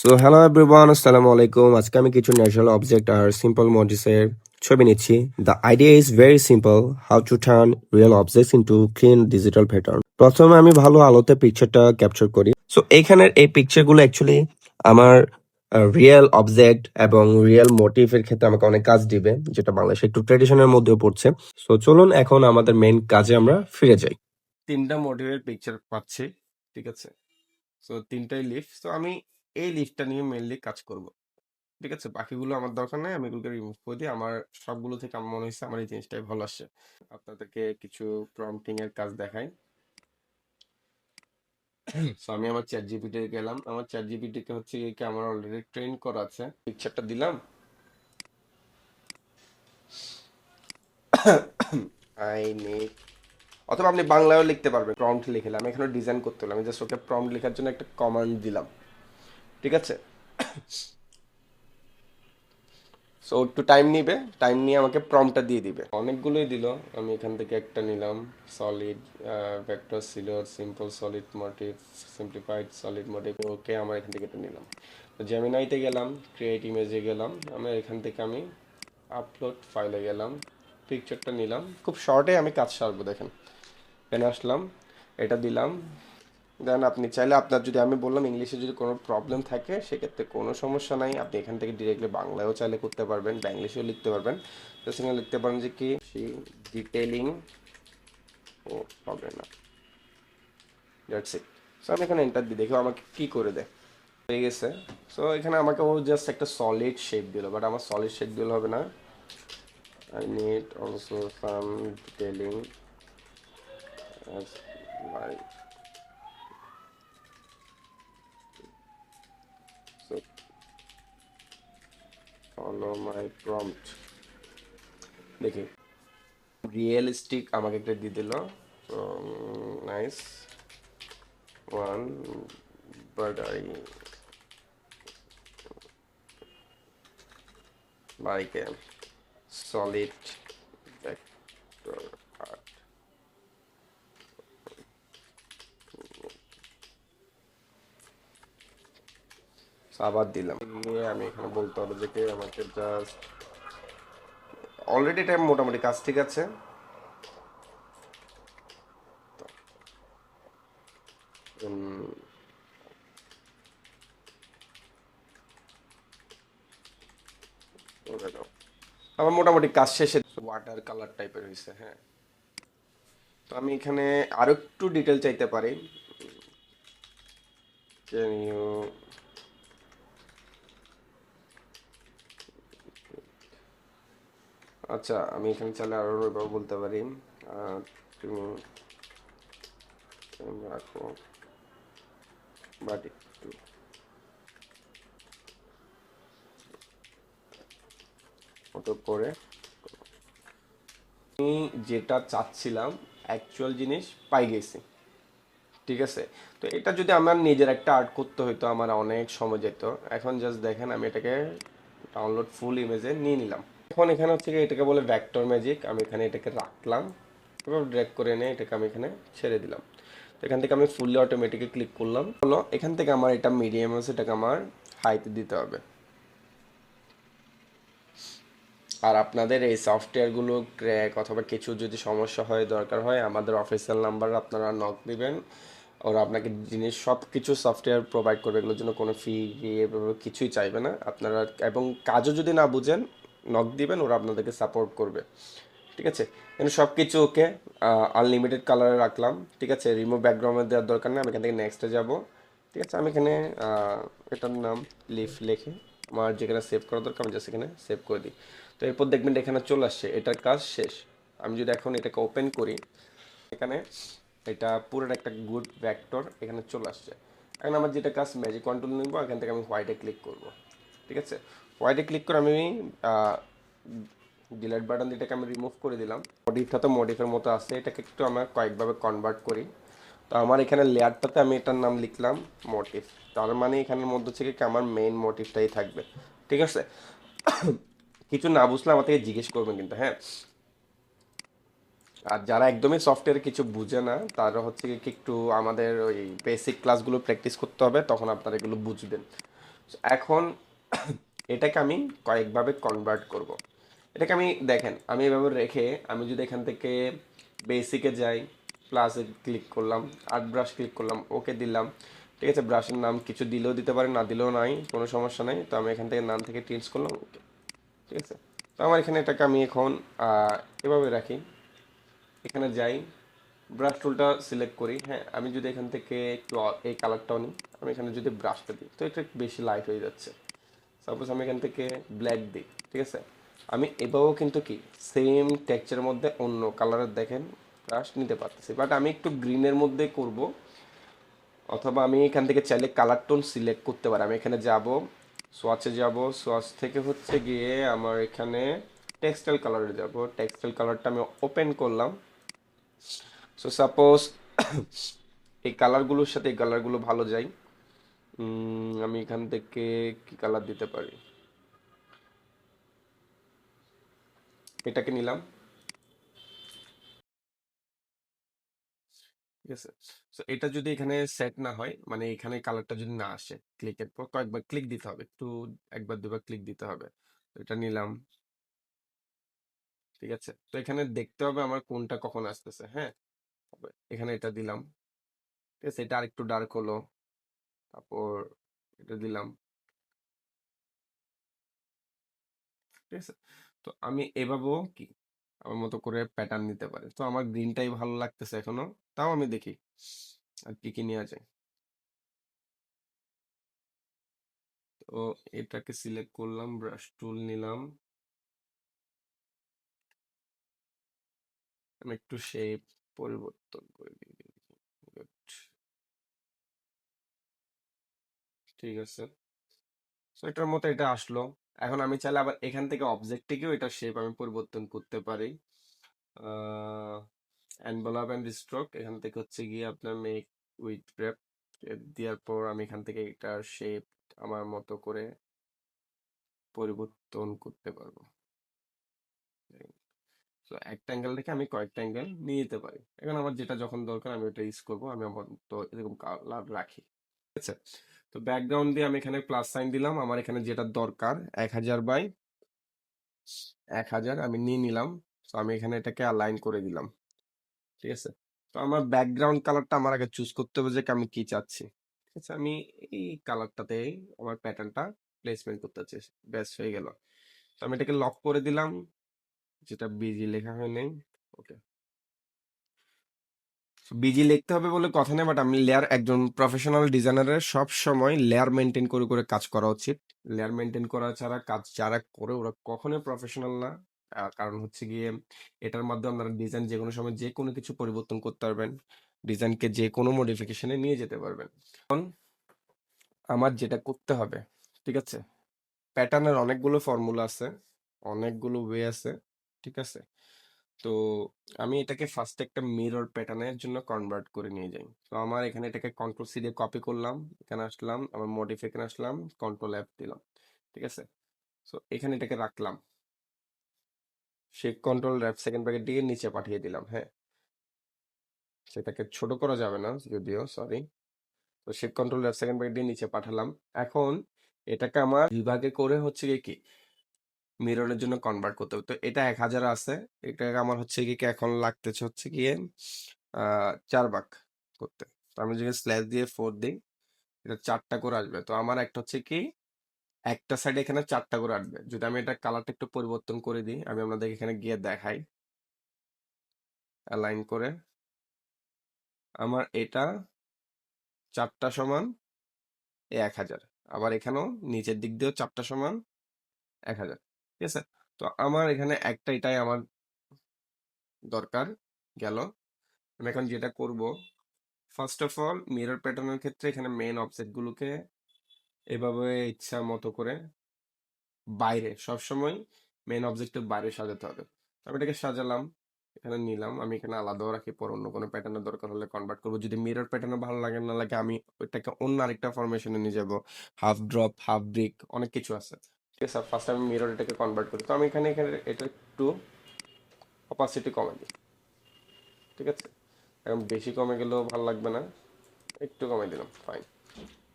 So hello everyone, আসসালামু আলাইকুম। আজকে আমি কিছু ন্যাচারাল অবজেক্ট আর সিম্পল মডিসের ছবি নিচ্ছি। The idea is very simple, how to turn real objects into clean digital pattern. প্রথমে আমি ভালো আলোতে পিকচারটা ক্যাপচার করি। সো এইখানের এই পিকচারগুলো অ্যাকচুয়ালি আমার রিয়েল অবজেক্ট এবং রিয়েল মোটিভের ক্ষেত্রে আমাকে অনেক কাজ দিবে, যেটা বাংলাদেশে একটু ট্রেডিশনের মধ্যেও পড়ছে। সো চলুন এখন আমাদের মেইন কাজে আমরা ফিরে যাই। তিনটা মোটিভের পিকচার পাচ্ছি, ঠিক আছে। সো তিনটাই লিফ। সো আমি এই লিফটটা নিয়ে মেইনলি কাজ করব, ঠিক আছে। বাকিগুলো আমার দরকার নাই, আমি এগুলোকে রিমুভ করে দিই। আমার সবগুলো থেকে আমার মনে হয়েছে আমার এই জিনিসটাই ভালো আসছে। আপনাদেরকে কিছু প্রম্পটিং এর কাজ দেখাই। সো আমি আমার চ্যাট জিপিটি গেলাম। আমার চ্যাট জিপিটি কে হচ্ছে কি আমার অলরেডি ট্রেন করা আছে। পিকচারটা দিলাম, আই নিড, অথবা আপনি বাংলায়ও লিখতে পারবেন। প্রম্পট লিখলাম, আমি এখানে ডিজাইন করতে হলো, আমি জাস্ট ওকে প্রম্পট লেখার জন্য একটা কমান্ড দিলাম, ঠিক আছে। সো একটু টাইম নিবে, টাইম নিয়ে আমাকে প্রম্পটটা দিয়ে দিবে। অনেকগুলোই দিল, আমি এখান থেকে একটা নিলাম। সলিড ভেক্টর সিলোর simple solid motive simplified solid motive, okay আমার এখান থেকে এটা নিলাম। তো জেমিনাইতে গেলাম, ক্রিয়েট ইমেজে গেলাম, আমি এখান থেকে আমি আপলোড ফাইলে গেলাম, পিকচারটা নিলাম। খুব শর্টে আমি কাজ সারবো, দেখেন। এখানে আসলাম, এটা দিলাম। দেন আপনি চাইলে আপনার, যদি আমি বললাম ইংলিশে যদি কোনো প্রবলেম থাকে সেক্ষেত্রে কোনো সমস্যা নাই, আপনি এখান থেকে ডিরেক্টলি বাংলায়ও চাইলে করতে পারবেন বা ইংলিশেও লিখতে পারবেন। তো সেখানে লিখতে পারেন যে কি ডিটেলিং, ও হবে না, দ্যাটস ইট। সো আমি এখানে এন্টার দিই, দেখো আমাকে কি করে দেয়। হয়ে গেছে। সো এখানে আমাকে ও জাস্ট একটা সলিড শেপ দিল, বাট আমার সলিড শেপ দিলে হবে না। I need also some detailing as like, so follow my prompt. দেখি রিয়েলিস্টিক আমাকে একটা দিয়ে দিল। তো nice one, but I like a solid vector art. আবার দিলাম, গিয়ে আমি এখানে বলতে হবে যে কি আমাকে জাস্ট, অলরেডি টাইম মোটামুটি কাজ ঠিক আছে। আমার মোটামুটি কাজ শেষে ওয়াটার কালার টাইপের হয়েছে, হ্যাঁ। তো আমি এখানে আরো একটু ডিটেল চাইতে পারি। Can you আচ্ছা, আমি এখানে চাইলে আরো এভাবে বলতে পারি, তুমি রাখো, বাট একটু মতো করে। আমি যেটা চাচ্ছিলাম অ্যাকচুয়াল জিনিস পাই গেছি, ঠিক আছে। তো এটা যদি আমার নিজের একটা আর্ট করতে হইতো আমার অনেক সময় যেত। এখন জাস্ট দেখেন আমি এটাকে ডাউনলোড ফুল ইমেজে নিয়ে নিলাম। এখন এখানে হচ্ছে কি এটাকে বলে ভেক্টর ম্যাজিক। আমি এখানে এটাকে রাখলাম, এবার ড্র্যাগ করে এনে এটাকে আমি এখানে ছেড়ে দিলাম। তো এখান থেকে আমি ফুললি অটোমেটিকে ক্লিক করলাম, হলো এখান থেকে আমার এটা মিডিয়াম আছে, এটাকে আমার হাইতে দিতে হবে। আর আপনাদের এই সফটওয়্যারগুলো ক্র্যাক অথবা কিছু যদি সমস্যা হয়, দরকার হয়, আমাদের অফিসিয়াল নাম্বার আপনারা নক দিবেন। ওরা আপনাকে জিনিস সব কিছু সফটওয়্যার প্রোভাইড করবে, এগুলোর জন্য কোনো ফি কিছুই চাইবে না আপনারা। এবং কাজও যদি না বুঝেন নক দিবেন, ওরা আপনাদেরকে সাপোর্ট করবে, ঠিক আছে। এখানে সব কিছু ওকে, আনলিমিটেড কালারে রাখলাম, ঠিক আছে। রিমুভ ব্যাকগ্রাউন্ডে দেওয়ার দরকার নেই, আমি এখান থেকে নেক্সটে যাব, ঠিক আছে। আমি এখানে এটার নাম লিফ লিখে আমার যেখানে সেভ করা দরকার আমি জাস্ট এখানে সেভ করে দিই। তো এরপর দেখবেন এখানে চলে আসছে, এটার কাজ শেষ। আমি যদি এখন এটাকে ওপেন করি, এখানে এটা পুরো একটা গুড ভেক্টর এখানে চলে আসছে। এখন আমার যেটা কাজ, ম্যাজিক কন্ট্রোল নিব, এখান থেকে আমি হোয়াইটে ক্লিক করব, ঠিক আছে। হোয়াইটে ক্লিক করে আমি ডিলিট বাটন দিয়ে এটাকে আমি রিমুভ করে দিলাম। মডিফটা তো মডিফের মতো আছে, এটাকে একটু আমরা কয়েকভাবে কনভার্ট করি। তো আমার এখানে লেয়ারটাতে আমি এটার নাম লিখলাম মোটিভ। তার মানে এখানের মধ্যে থেকে কি আমার মেইন মোটিভটাই থাকবে, ঠিক আছে। কিছু না বুঝলে আমার থেকে জিজ্ঞেস করবেন কিন্তু, হ্যাঁ। আর যারা একদমই সফটওয়্যার কিছু বুঝে না, তারা হচ্ছে কি একটু আমাদের ওই বেসিক ক্লাসগুলো প্র্যাকটিস করতে হবে, তখন আপনারা এগুলো বুঝবেন। এখন এটাকে আমি কয়েকভাবে কনভার্ট করব। এটাকে আমি দেখেন আমি এভাবে রেখে আমি যদি এখান থেকে বেসিকে যাই, প্লাসে ক্লিক করলাম, আর্ট ব্রাশ ক্লিক করলাম, ওকে দিলাম। ঠিক আছে, ব্রাশের নাম কিছু দিলেও দিতে পারে, না দিলেও নাই, কোনো সমস্যা নাই। তো আমি এখান থেকে নাম থেকে চেঞ্জ করলাম, ওকে। ঠিক আছে, তো আমার এখানে এটাকে আমি এখন এভাবে রাখি। এখানে যাই, ব্রাশ টুলটা সিলেক্ট করি। হ্যাঁ, আমি যদি এখান থেকে একটু এই কালারটাও নিই, আমি এখানে যদি ব্রাশটা দিই তো এটা একটু বেশি লাইট হয়ে যাচ্ছে। সাপোজ আমি এখান থেকে ব্ল্যাক দিই। ঠিক আছে, আমি এভাবেও কিন্তু কি সেম টেক্সচারের মধ্যে অন্য কালারের দেখেন ব্রাশ নিতে পারতেছি, বাট আমি একটু গ্রিনের মধ্যে করব। অথবা আমি এখান থেকে চাইলে কালার টোন সিলেক্ট করতে পারি। আমি এখানে যাব, সোয়াচে যাব, সোয়াচ থেকে হচ্ছে গিয়ে আমার এখানে টেক্সটাইল কালারে যাব। টেক্সটাইল কালারটা আমি ওপেন করলাম। সো সাপোজ এই কালারগুলোর সাথে এই কালারগুলো ভালো যায়। আমি এখান থেকে কি কালার দিতে পারি, এটাকে নিলাম। ঠিক আছে, তো এটা যদি এখানে সেট না হয়, মানে এখানে কালারটা যদি না আসে, ক্লিকের পর কয়েকবার ক্লিক দিতে হবে, একটু একবার দুবার ক্লিক দিতে হবে। তো এটা নিলাম। ঠিক আছে, তো এখানে দেখতে হবে আমার কোনটা কখন আসতেছে। হ্যাঁ, এখানে এটা দিলাম। ঠিক আছে, এটা আরেকটু ডার্ক হলো। তারপর এটা দিলাম। ঠিক আছে, তো আমি এভাবেও কি আমার মতো করে প্যাটার্ন নিতে পারি। তো আমার গ্রিনটাই ভালো লাগতেছে এখনো, তাও আমি দেখি আর কি কি নেওয়া যায়। তো এটাকে সিলেক্ট করলাম, ব্রাশ টুল নিলাম, আমি একটু শেপ পরিবর্তন করে দিই। Good, ঠিক আছে, তো এটার মতো এটা আসলো। এখন আমি চাইলে আবার এখান থেকে অবজেক্টটিকেও এটা শেপ আমি পরিবর্তন করতে পারি। এনভেলপ এন্ড স্ট্রোক এখান থেকে হচ্ছে গিয়ে আপনার মেক উইথ গ্রেপ দেওয়ার পর আমি এখান থেকে এটার শেপ আমার মতো করে পরিবর্তন করতে পারবো। তো একটা অ্যাঙ্গেল থেকে আমি কয়েকটা অ্যাঙ্গেল নিয়ে যেতে পারি। এখন আমার যেটা যখন দরকার আমি ওটা ইউজ করবো। আমি আমার তো এরকম কালার রাখি। ঠিক আছে, তো ব্যাকগ্রাউন্ড দিয়ে আমি এখানে প্লাস সাইন দিলাম। আমার এখানে যেটা দরকার 1000 বাই 1000 আমি নিয়ে নিলাম। তো আমি এখানে এটাকে অ্যালাইন করে দিলাম। ঠিক আছে, তো আমার ব্যাকগ্রাউন্ড কালারটা আমার আগে চুজ করতে হবে যে আমি কি চাচ্ছি। ঠিক আছে, আমি এই কালারটাতে আমার প্যাটার্নটা প্লেসমেন্ট করতে চাচ্ছি। ব্যাস হয়ে গেল। তো আমি এটাকে লক করে দিলাম, যেটা বিজি লেখা হয় নেই। ওকে, বিজি লিখতে হবে বলে কথা নেই, বাট আমি লেয়ার, একজন প্রফেশনাল ডিজাইনারের সব সময় লেয়ার মেনটেন করে করে কাজ করা উচিত। লেয়ার মেনটেন করা ছাড়া কাজ যারা করে ওরা কখনোই প্রফেশনাল না। কারণ হচ্ছে গিয়ে এটার মাধ্যমে আপনারা ডিজাইন যে কোনো সময় যে কোনো কিছু পরিবর্তন করতে পারবেন, ডিজাইনকে যে কোনো মডিফিকেশনে নিয়ে যেতে পারবেন। এখন আমার যেটা করতে হবে, ঠিক আছে, প্যাটার্নের অনেকগুলো ফর্মুলা আছে, অনেকগুলো ওয়ে আছে। ঠিক আছে, তো আমি এটাকে ফার্স্টে একটা মিরর প্যাটার্নের জন্য কনভার্ট করে নিয়ে যাই। তো আমার এখানে এটাকে কন্ট্রোল সি দিয়ে কপি করলাম, এখানে আসলাম, আমার মডিফাই এখানে আসলাম, কন্ট্রোল এফ দিলাম। ঠিক আছে, তো এখানে এটাকে রাখলাম, shift control F second bracket দিয়ে নিচে পাঠিয়ে দিলাম। হ্যাঁ, সেটাকে ছোট করা যাবে না যদিও, সরি। তো shift control F second bracket দিয়ে নিচে পাঠালাম। এখন এটাকে আমার বিভাগে করে হচ্ছে গিয়ে কি মিররের জন্য কনভার্ট করতে হবে। তো এটা 1000 আছে, এটা আমার হচ্ছে কি এখন লাগতেছে হচ্ছে গিয়ে 4 ভাগ করতে। তো আমি যদি স্ল্যাশ দিয়ে 4 দিই, এটা 4টা করে আসবে। তো আমার একটা হচ্ছে কি একটা সাইডে এখানে 4টা করে আসবে। যদি আমি এটা কালারটা একটু পরিবর্তন করে দিই, আমি আপনাদের এখানে গিয়ে দেখাই অ্যালাইন করে। আমার এটা 4টা সমান 1000, আবার এখানেও নিচের দিক দিয়েও 4টা সমান 1000। ঠিক আছে, তো আমার এখানে একটা, এটাই আমার দরকার গেল। আমি এখন যেটা করব, ফার্স্ট অফ অল মিরর প্যাটার্নের ক্ষেত্রে এখানে মেইন অবজেক্ট গুলোকে এভাবে ইচ্ছা মতো করে বাইরে সবসময় মেইন অবজেক্টের বাইরে সাজাতে হবে। আমি এটাকে সাজালাম, এখানে নিলাম, আমি এখানে আলাদাও রাখি, পর অন্য কোনো প্যাটার্নের দরকার হলে কনভার্ট করবো। যদি মিরর প্যাটার্নে ভালো লাগে না লাগে আমি ওইটাকে অন্য আরেকটা ফরমেশনে নিয়ে যাবো, হাফ ড্রপ, হাফ ব্রিক, অনেক কিছু আছে। ঠিক আছে, ফার্স্ট আমি মিরর এটাকে কনভার্ট করি। তো আমি এখানে এখানে এটা একটু অপাসিটি কমে দিই। ঠিক আছে, এখন বেশি কমে গেলেও ভালো লাগবে না, একটু কমে দিলাম, ফাইন।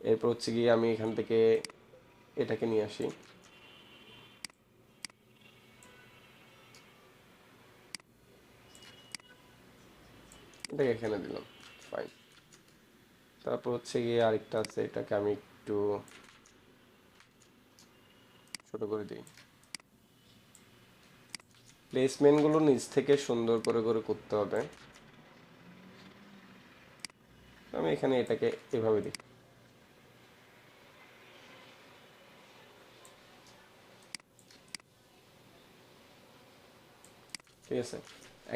এরপর হচ্ছে গিয়ে আমি এখান থেকে এটাকে নিয়ে আসি, এটাকে এখানে দিলাম, ফাইন। তারপর হচ্ছে গিয়ে আরেকটা আছে, এটাকে আমি একটু ছোট করে দিই। প্লেসমেন্টগুলো নিচ থেকে সুন্দর করে করে করতে হবে। আমি এখানে এটাকে এভাবে দিই। ঠিক আছে,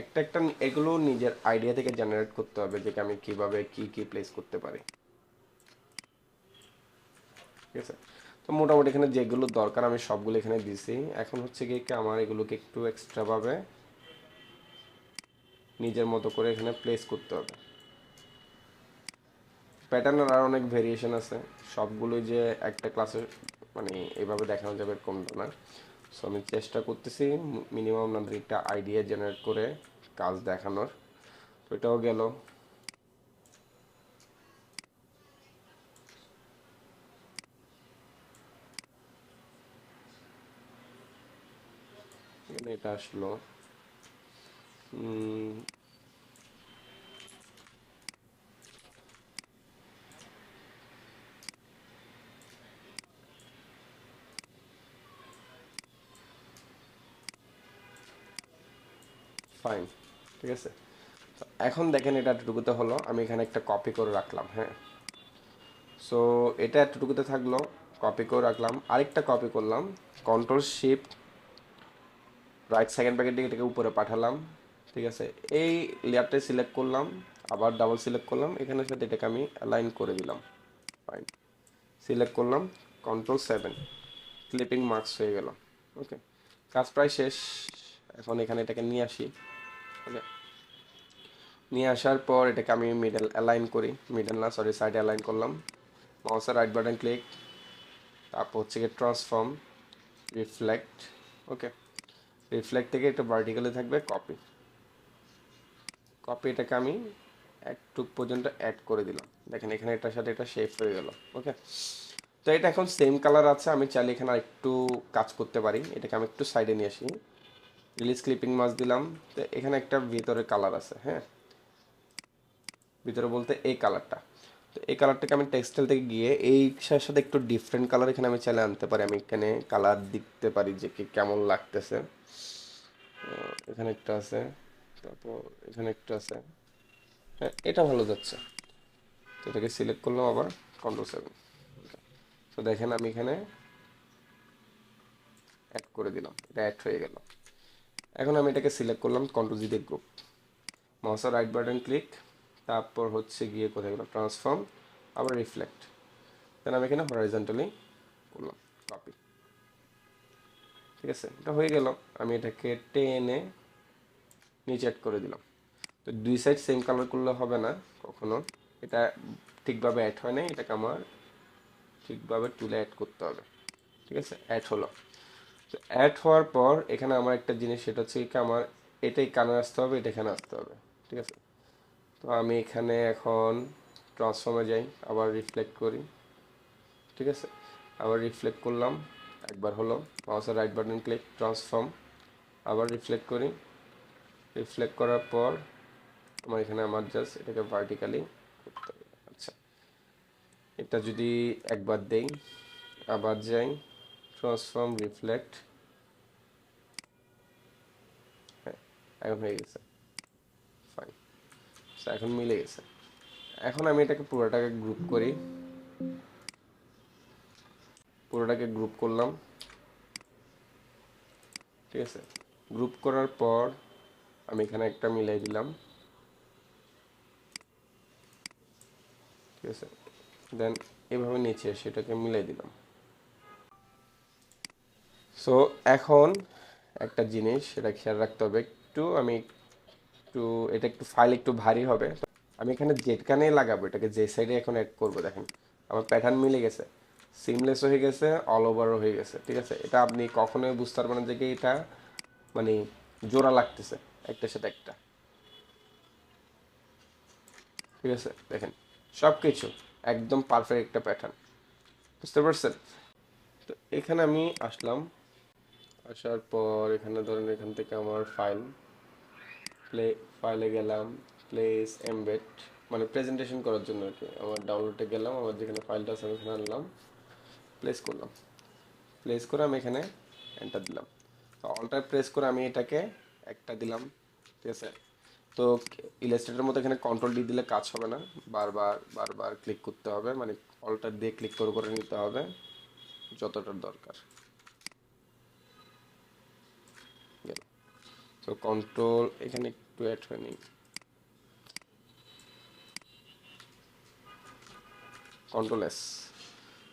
একটা একটা এগুলো নিজের আইডিয়া থেকে জেনারেট করতে হবে যে আমি কিভাবে কি কি প্লেস করতে পারি। ঠিক আছে, তো মোটামুটি এখানে যেগুলো দরকার আমি সবগুলো এখানে দিছি। এখন হচ্ছে গিয়ে কি আমার এগুলোকে একটু এক্সট্রা ভাবে নিজের মতো করে এখানে প্লেস করতে হবে। প্যাটার্নের আর অনেক ভেরিয়েশন আছে, সবগুলোই যে একটা ক্লাসে মানে এভাবে দেখানো যাবে এরকমটা না। সো আমি চেষ্টা করতেছি মিনিমাম আপনাদের একটা আইডিয়া জেনারেট করে কাজ দেখানোর। তো এটাও গেল। এখানে এটা আসলো। ফাইন, ঠিক আছে। তো এখন দেখেন এটা এতটুকুতে হলো, আমি এখানে একটা কপি করে রাখলাম, হ্যাঁ। সো এটা এতটুকুতে থাকলো, কপি করে রাখলাম, আরেকটা কপি করলাম, control shift right second bracket দিয়ে এটাকে উপরে পাঠালাম। ঠিক আছে, এই লেয়ারটা সিলেক্ট করলাম, আবার ডাবল সিলেক্ট করলাম, এখানের সাথে এটাকে আমি অ্যালাইন করে দিলাম। ফাইন, সিলেক্ট করলাম, কন্ট্রোল 7, ক্লিপিং মার্কস হয়ে গেল। ওকে, কাজ প্রায় শেষ। এখন এখানে এটাকে নিয়ে আসি। ওকে, নিয়ে আসার পর এটাকে আমি মিডল অ্যালাইন করি, মিডল না সরি সাইডে অ্যালাইন করলাম, মাউসের রাইট বাটন ক্লিক, তারপর হচ্ছে গিয়ে ট্রান্সফর্ম, রিফ্লেক্ট। ওকে, রিফ্লেক্ট থেকে এটা ভার্টিক্যালি থাকবে কপি, কপি এটাকে আমি একটু পর্যন্ত অ্যাড করে দিলাম, দেখেন এখানে এটার সাথে এটা শেপ হয়ে গেল। ওকে, তো এটা এখন সেম কালার আছে, আমি চাইলে এখানে একটু কাজ করতে পারি, এটাকে আমি একটু সাইডে নিয়ে আসি, রিলিজ ক্লিপিং মাছ দিলাম। তো এখানে একটা ভিতরে কালার আছে, হ্যাঁ, ভিতরে বলতে এই কালারটা। তো এই কালারটাকে আমি টেক্সটাইল থেকে গিয়ে এই সাথে একটু ডিফারেন্ট কালার এখানে আমি চাইলে আনতে পারি, আমি এখানে কালার দিতে পারি যে কি কেমন লাগতেছে। এখানে একটা আছে, তারপর এখানে একটা আছে, হ্যাঁ এটা ভালো যাচ্ছে। তো এটাকে সিলেক্ট করলাম, আবার কন্ট্রোল 7। তো দেখেন আমি এখানে অ্যাড করে দিলাম, এটা অ্যাড হয়ে গেল। এখন আমি এটাকে সিলেক্ট করলাম, কন্ট্রোল জি দিয়ে গ্রুপ, মাউসের রাইট বাটন ক্লিক, তারপর হচ্ছে গিয়ে কোথায় গেল ট্রান্সফর্ম, আবার রিফ্লেক্ট, দেন আমি এখানে হরাইজন্টালি করলাম, কপি। ঠিক আছে, এটা হয়ে গেল। আমি এটাকে টেনে নিচে অ্যাড করে দিলাম। তো দুই সাইড সেম কালার করলে হবে না কখনো, এটা ঠিকভাবে অ্যাড হয় না, এটাকে আমার ঠিকভাবে তুলে অ্যাড করতে হবে। ঠিক আছে, অ্যাড হলো। তো অ্যাড হওয়ার পর এখানে আমার একটা জিনিস, সেটা হচ্ছে কি আমার এটাই কানে আসতে হবে, এটা এখানে আসতে হবে। ঠিক আছে, তো আমি এখানে এখন ট্রান্সফর্মে যাই, আবার রিফ্লেক্ট করি। ঠিক আছে, আবার রিফ্লেক্ট করলাম, একবার হলো, মাউসের রাইট বাটন ক্লিক, ট্রান্সফর্ম, আবার রিফ্লেক্ট করি। রিফ্লেক্ট করার পর আমার এখানে আমার জাস্ট এটাকে ভার্টিক্যালি করতে হবে। আচ্ছা, এটা যদি একবার দেই, আবার যাই, ট্রান্সফর্ম, রিফ্লেক্ট, হ্যাঁ এখন হয়ে গেছে, ফাইন। এখন মিলে গেছে। এখন আমি এটাকে পুরোটাকে গ্রুপ করি, পুরোটাকে গ্রুপ করলাম। ঠিক আছে, গ্রুপ করার পর আমি এখানে একটা মিলাই দিলাম। ঠিক আছে, দেন এভাবে নিচে সেটাকে মিলাই দিলাম। সো এখন একটা জিনিস সেটা খেয়াল রাখতে হবে, একটু আমি একটু এটা একটু ফাইল একটু ভারী হবে, আমি এখানে যেখানেই লাগাবো এটাকে যে সাইডে এখন অ্যাড করবো, দেখেন আমার প্যাটার্ন মিলে গেছে, সিমলেস হয়ে গেছে, অল ওভারও হয়ে গেছে। ঠিক আছে, এটা আপনি কখনোই বুঝতে পারবেন না যে কি এটা মানে জোড়া লাগতেছে একটার সাথে একটা। ঠিক আছে, দেখেন সব কিছু একদম পারফেক্ট একটা প্যাটার্ন, বুঝতে পারছেন। তো এখানে আমি আসলাম, আসার পর এখানে ধরেন এখান থেকে আমার প্লে ফাইলে গেলাম, প্লেস এমবেড, মানে প্রেজেন্টেশন করার জন্য আর কি। আমার ডাউনলোডে গেলাম, আমার যেখানে ফাইলটা আছে আমি এখানে আনলাম, প্লেস করলাম, প্লেস করে আমি এখানে এন্টার দিলাম। তো অল্টার প্রেস করে আমি এটাকে একটা দিলাম, ঠিক আছে। তো ইলাস্ট্রেটরের মতো এখানে কন্ট্রোল ডি দিলে কাজ হবে না, বারবার বারবার ক্লিক করতে হবে, মানে অল্টার দিয়ে ক্লিক করে করে নিতে হবে যতটা দরকার। গেল। তো কন্ট্রোল এখানে একটু অ্যাড হয়নি, কন্ট্রোল এস।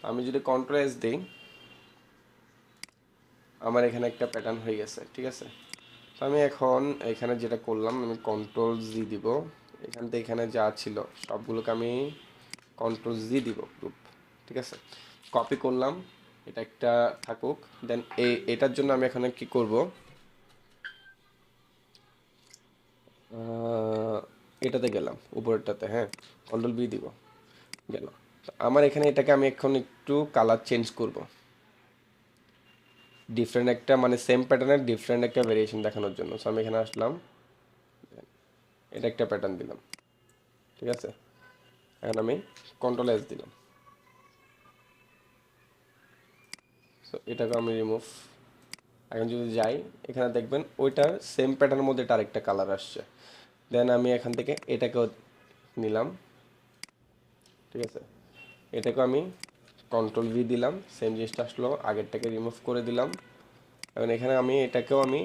আমি যদি কন্ট্রোল এস দিই, আমার এখানে একটা প্যাটার্ন হয়ে গেছে, ঠিক আছে। তো আমি এখন এখানে যেটা করলাম, আমি কন্ট্রোল জি দিব, এখান থেকে এখানে যা ছিল সবগুলোকে আমি কন্ট্রোল জি দিব গ্রুপ, ঠিক আছে। কপি করলাম, এটা একটা থাকুক। দেন এটার জন্য আমি এখানে কি করব, আহ, এটাতে গেলাম উপরেরটাতে, হ্যাঁ, কন্ট্রোল বি দিব, গেল। তো আমার এখানে এটাকে আমি এখন একটু কালার চেঞ্জ করব, ডিফারেন্ট একটা, মানে সেম প্যাটার্নের ডিফারেন্ট একটা ভেরিয়েশন দেখানোর জন্য। সো আমি এখানে আসলাম, এটা একটা প্যাটার্ন দিলাম, ঠিক আছে। এখন আমি কন্ট্রোল এস দিলাম, সো এটাকে আমি রিমুভ। এখন যদি যাই, এখানে দেখবেন ওইটার সেম প্যাটার্নের মধ্যে এটা আরেকটা কালার আসছে। দেন আমি এখান থেকে এটাকেও নিলাম, ঠিক আছে। এটাকেও আমি কন্ট্রোল ভি দিলাম, সেম জিনিসটা আসলো, আগেরটাকে রিমুভ করে দিলাম। এখন এখানে আমি এটাকেও আমি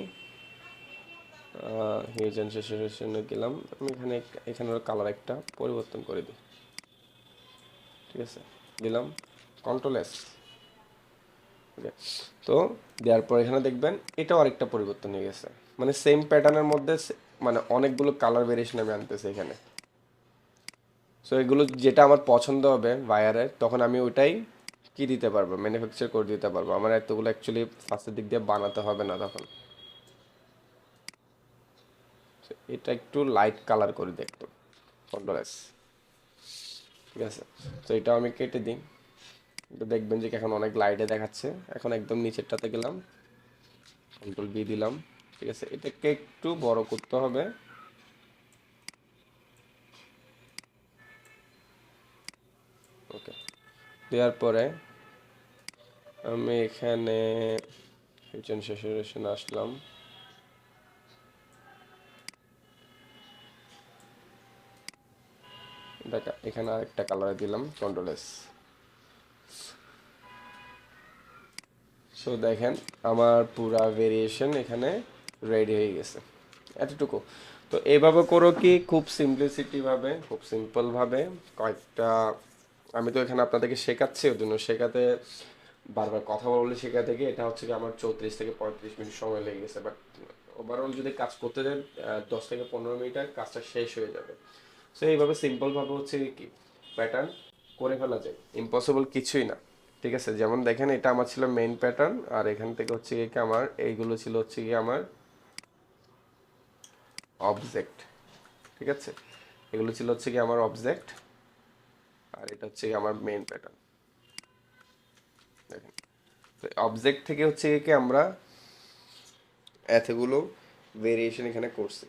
হিউজ অ্যান্ড স্যাচুরেশনে গেলাম, আমি এখানে এখানের কালার একটা পরিবর্তন করে দিই, ঠিক আছে, দিলাম কন্ট্রোল এস। ওকে। তো দেওয়ার পর এখানে দেখবেন এটাও আরেকটা পরিবর্তন হয়ে গেছে, মানে সেম প্যাটার্নের মধ্যে মানে অনেকগুলো কালার ভেরিয়েশন আমি আনতেছি এখানে। সো এগুলো যেটা আমার পছন্দ হবে বায়ারের, তখন আমি ওইটাই কি দিতে পারবো, ম্যানুফ্যাকচার করে দিতে পারবো। আমার এতগুলো অ্যাকচুয়ালি ফার্স্টের দিক দিয়ে বানাতে হবে না তখন। So, এটা একটু লাইট কালার করে দিই একটু, কন্ট্রোল এস, ঠিক আছে। তো এটাও আমি কেটে দিই, তো দেখবেন যে এখন অনেক লাইটে দেখাচ্ছে। এখন একদম নিচেরটাতে গেলাম, কন্ট্রোল বি দিলাম, ঠিক আছে। এটাকে একটু বড় করতে হবে, ওকে। দেওয়ার পরে আমি এখানে কিচেন স্যাচুরেশন আসলাম, এখানে আরেকটা কালার দিলাম, কন্ট্রোল এস। সো দেখেন আমার পুরা ভেরিয়েশন এখানে রেডি হয়ে গেছে, এতটুকু। তো এইভাবে করো কি, খুব সিম্পলিসিটি ভাবে, খুব সিম্পল ভাবে কয়েকটা, আমি তো এখানে আপনাদেরকে শেখাচ্ছি, ওই জন্য শেখাতে বারবার কথা বলে শেখাতে গিয়ে এটা হচ্ছে কি আমার 34 থেকে 35 মিনিট সময় লেগে গেছে। বাট ওভারঅল যদি কাজ করতে দেন 10 থেকে 15 মিনিটের কাজটা শেষ হয়ে যাবে। সো এইভাবে সিম্পল ভাবে হচ্ছে কি প্যাটার্ন করে ফেলা যায়, ইম্পসিবল কিছুই না, ঠিক আছে। যেমন দেখেন এটা আমার ছিল মেইন প্যাটার্ন, আর এখান থেকে হচ্ছে কি আমার এইগুলো ছিল হচ্ছে কি আমার অবজেক্ট, ঠিক আছে। এগুলো ছিল হচ্ছে কি আমার অবজেক্ট, আর এটা হচ্ছে কি আমার মেইন প্যাটার্ন। দেখেন, তো অবজেক্ট থেকে হচ্ছে কি আমরা এতগুলো ভেরিয়েশন এখানে করছি।